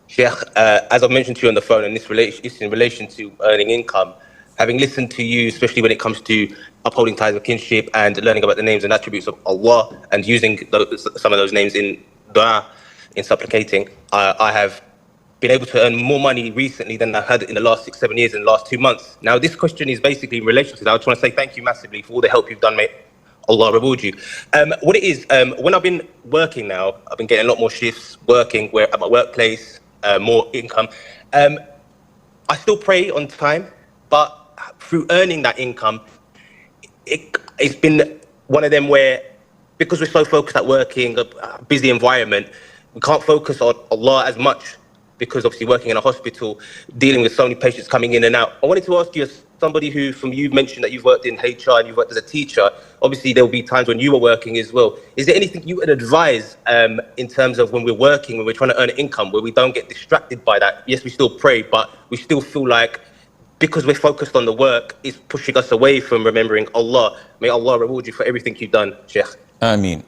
Sheikh, as I mentioned to you on the phone, and it's in relation to earning income. Having listened to you, especially when it comes to upholding ties of kinship and learning about the names and attributes of Allah and using some of those names in dua, in supplicating, I have been able to earn more money recently than I had in the last 6, 7 years, in the last 2 months. Now, this question is basically in relation to that. I just want to say thank you massively for all the help you've done, mate. Allah reward you. What it is, when I've been working now, I've been getting a lot more shifts working where at my workplace, more income. I still pray on time, but through earning that income, it's been one of them where, because we're so focused at working, a busy environment, we can't focus on Allah as much, because obviously working in a hospital, dealing with so many patients coming in and out. I wanted to ask you, as somebody who, from you've mentioned that you've worked in HR and you've worked as a teacher, obviously there will be times when you were working as well. Is there anything you would advise in terms of when we're working, when we're trying to earn income, where we don't get distracted by that? Yes, we still pray, but we still feel like, because we're focused on the work, it's pushing us away from remembering Allah. May Allah reward you for everything you've done, Sheikh. Ameen.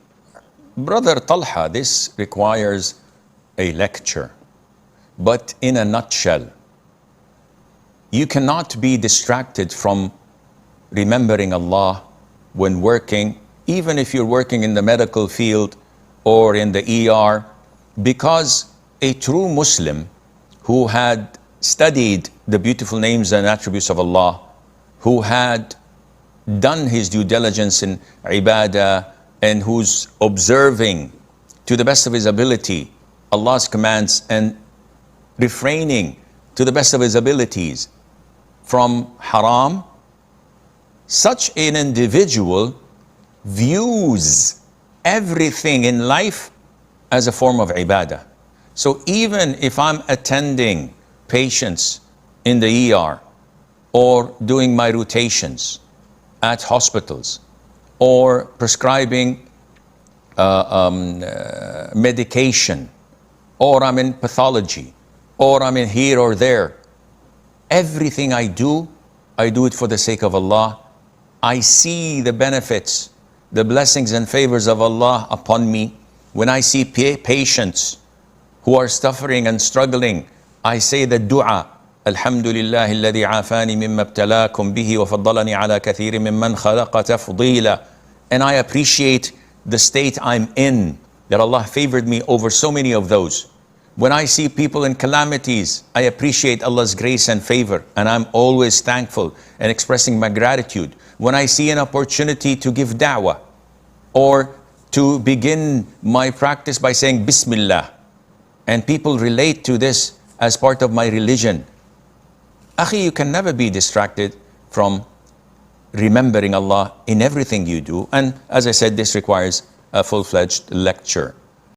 Brother Talha, this requires a lecture. But in a nutshell, you cannot be distracted from remembering Allah when working, even if you're working in the medical field or in the ER, because a true Muslim who had studied the beautiful names and attributes of Allah, who had done his due diligence in ibadah, and who's observing to the best of his ability Allah's commands and refraining to the best of his abilities from haram, such an individual views everything in life as a form of ibadah. So even if I'm attending patients in the ER, or doing my rotations at hospitals, or prescribing medication, or I'm in pathology, or I'm in here or there, everything I do it for the sake of Allah. I see the benefits, the blessings and favors of Allah upon me. When I see patients who are suffering and struggling, I say the dua, Alhamdulillah alladhi afani mimma ibtalakum bihi wa faddalani ala kathirin mimman khalaqa tafdila. And I appreciate the state I'm in, that Allah favored me over so many of those. When I see people in calamities, I appreciate Allah's grace and favor, and I'm always thankful and expressing my gratitude. When I see an opportunity to give da'wah, or to begin my practice by saying Bismillah, and people relate to this as part of my religion, Akhi, you can never be distracted from remembering Allah in everything you do. And as I said, this requires a full-fledged lecture.